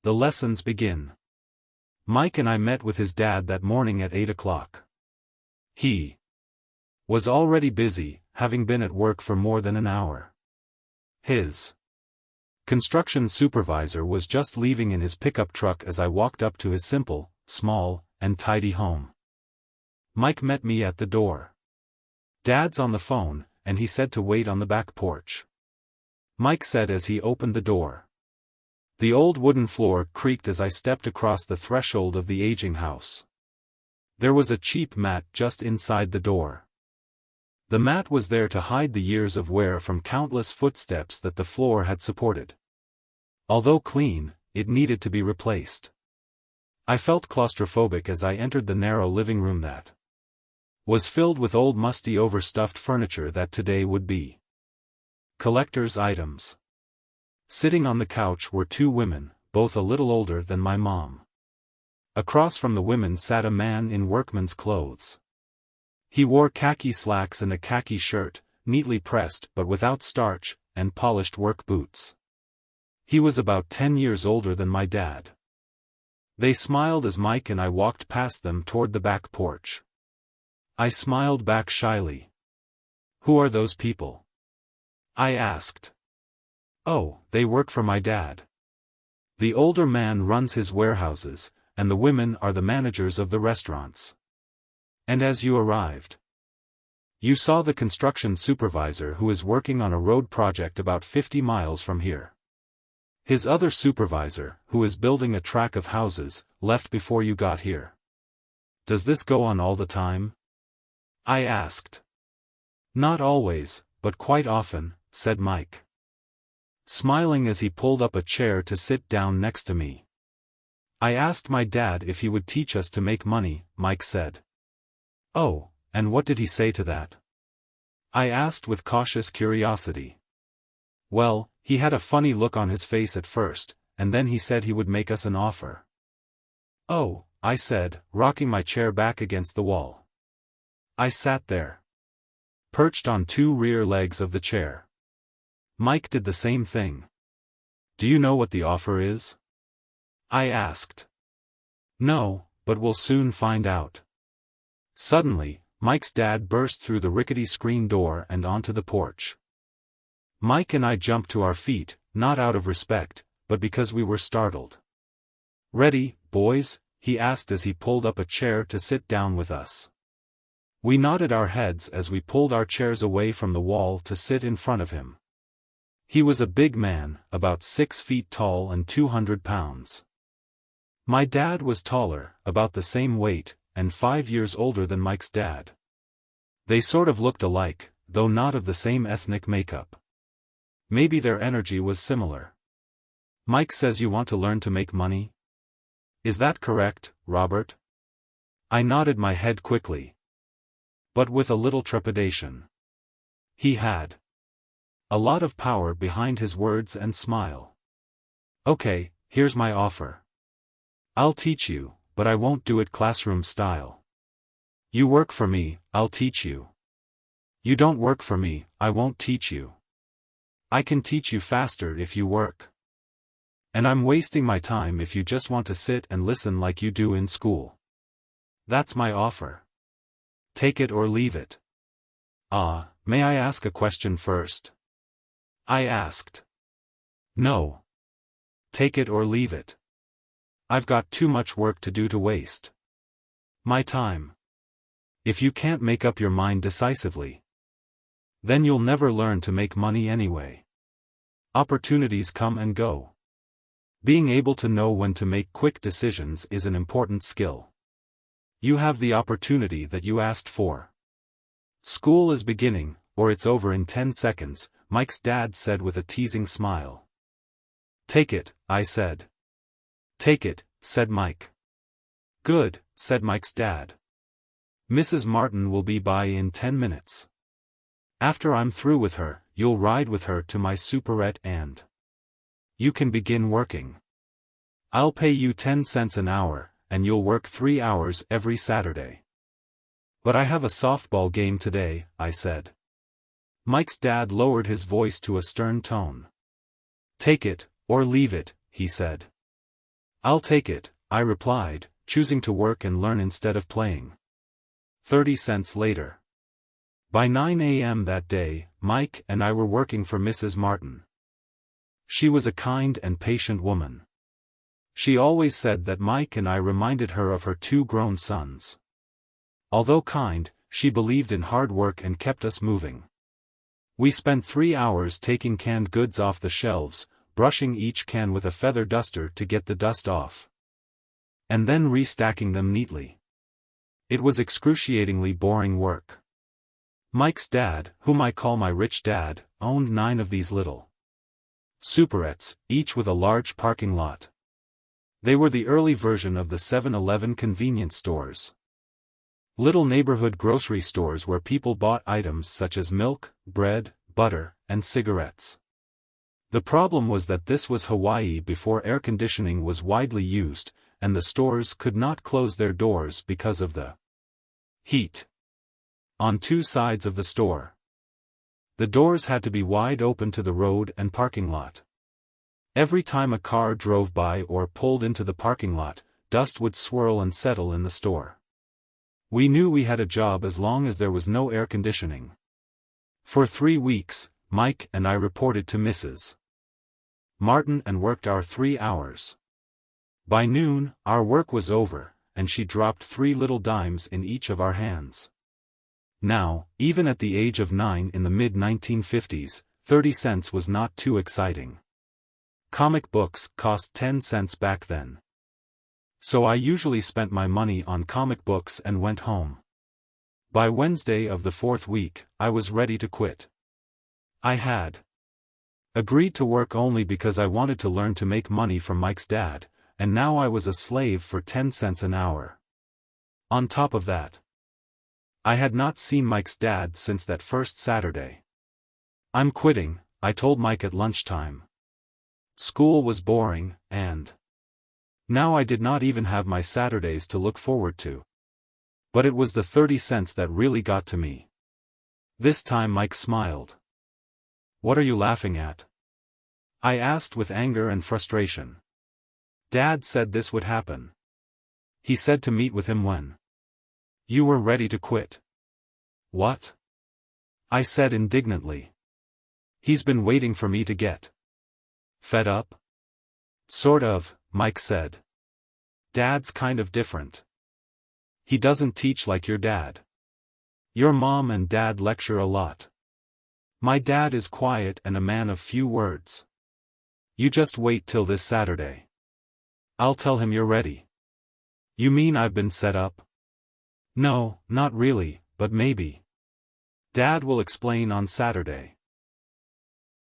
The lessons begin. Mike and I met with his dad that morning at 8 o'clock. He was already busy, having been at work for more than an hour. His construction supervisor was just leaving in his pickup truck as I walked up to his simple, small, and tidy home. Mike met me at the door. "Dad's on the phone, and he said to wait on the back porch," Mike said as he opened the door. The old wooden floor creaked as I stepped across the threshold of the aging house. There was a cheap mat just inside the door. The mat was there to hide the years of wear from countless footsteps that the floor had supported. Although clean, it needed to be replaced. I felt claustrophobic as I entered the narrow living room that was filled with old musty overstuffed furniture that today would be collector's items. Sitting on the couch were two women, both a little older than my mom. Across from the women sat a man in workman's clothes. He wore khaki slacks and a khaki shirt, neatly pressed but without starch, and polished work boots. He was about 10 years older than my dad. They smiled as Mike and I walked past them toward the back porch. I smiled back shyly. "Who are those people?" I asked. "Oh, they work for my dad. The older man runs his warehouses, and the women are the managers of the restaurants." "And as you arrived, you saw the construction supervisor who is working on a road project about 50 miles from here. His other supervisor, who is building a track of houses, left before you got here. Does this go on all the time?" I asked. "Not always, but quite often," said Mike, smiling as he pulled up a chair to sit down next to me. "I asked my dad if he would teach us to make money," Mike said. "Oh, and what did he say to that?" I asked with cautious curiosity. "Well, he had a funny look on his face at first, and then he said he would make us an offer." "Oh," I said, rocking my chair back against the wall. I sat there, perched on two rear legs of the chair. Mike did the same thing. "Do you know what the offer is?" I asked. "No, but we'll soon find out." Suddenly, Mike's dad burst through the rickety screen door and onto the porch. Mike and I jumped to our feet, not out of respect, but because we were startled. "Ready, boys?" he asked as he pulled up a chair to sit down with us. We nodded our heads as we pulled our chairs away from the wall to sit in front of him. He was a big man, about 6 feet tall and 200 pounds. My dad was taller, about the same weight, and 5 years older than Mike's dad. They sort of looked alike, though not of the same ethnic makeup. Maybe their energy was similar. "Mike says you want to learn to make money? Is that correct, Robert?" I nodded my head quickly, but with a little trepidation. He had a lot of power behind his words and smile. "Okay, here's my offer. I'll teach you, but I won't do it classroom style. You work for me, I'll teach you. You don't work for me, I won't teach you. I can teach you faster if you work. And I'm wasting my time if you just want to sit and listen like you do in school. That's my offer. Take it or leave it." May I ask a question first?" I asked. "No. Take it or leave it. I've got too much work to do to waste my time. If you can't make up your mind decisively, then you'll never learn to make money anyway. Opportunities come and go. Being able to know when to make quick decisions is an important skill. You have the opportunity that you asked for. School is beginning, or it's over in 10 seconds, Mike's dad said with a teasing smile. "Take it," I said. "Take it," said Mike. "Good," said Mike's dad. "Mrs. Martin will be by in 10 minutes. After I'm through with her, you'll ride with her to my superette and you can begin working. I'll pay you 10 cents an hour, and you'll work 3 hours every Saturday." "But I have a softball game today," I said. Mike's dad lowered his voice to a stern tone. "Take it, or leave it," he said. I'll take it, I replied, choosing to work and learn instead of playing. 30 cents later. By 9 a.m. that day, Mike and I were working for Mrs. Martin. She was a kind and patient woman. She always said that Mike and I reminded her of her 2 grown sons. Although kind, she believed in hard work and kept us moving. We spent 3 hours taking canned goods off the shelves, brushing each can with a feather duster to get the dust off, and then restacking them neatly. It was excruciatingly boring work. Mike's dad, whom I call my rich dad, owned 9 of these little superettes, each with a large parking lot. They were the early version of the 7-Eleven convenience stores. Little neighborhood grocery stores where people bought items such as milk, bread, butter, and cigarettes. The problem was that this was Hawaii before air conditioning was widely used, and the stores could not close their doors because of the heat on 2 sides of the store. The doors had to be wide open to the road and parking lot. Every time a car drove by or pulled into the parking lot, dust would swirl and settle in the store. We knew we had a job as long as there was no air conditioning. For 3 weeks, Mike and I reported to Mrs. Martin and worked our 3 hours. By noon, our work was over, and she dropped 3 little dimes in each of our hands. Now, even at the age of 9 in the mid-1950s, 30 cents was not too exciting. Comic books cost 10 cents back then. So I usually spent my money on comic books and went home. By Wednesday of the 4th week, I was ready to quit. I had agreed to work only because I wanted to learn to make money from Mike's dad, and now I was a slave for 10 cents an hour. On top of that, I had not seen Mike's dad since that first Saturday. I'm quitting, I told Mike at lunchtime. School was boring, and now I did not even have my Saturdays to look forward to. But it was the 30 cents that really got to me. This time Mike smiled. "What are you laughing at?" I asked with anger and frustration. "Dad said this would happen. He said to meet with him when you were ready to quit." "What?" I said indignantly. "He's been waiting for me to get fed up." "Sort of," Mike said. "Dad's kind of different. He doesn't teach like your dad. Your mom and dad lecture a lot. My dad is quiet and a man of few words. You just wait till this Saturday. I'll tell him you're ready." "You mean I've been set up?" "No, not really, but maybe. Dad will explain on Saturday."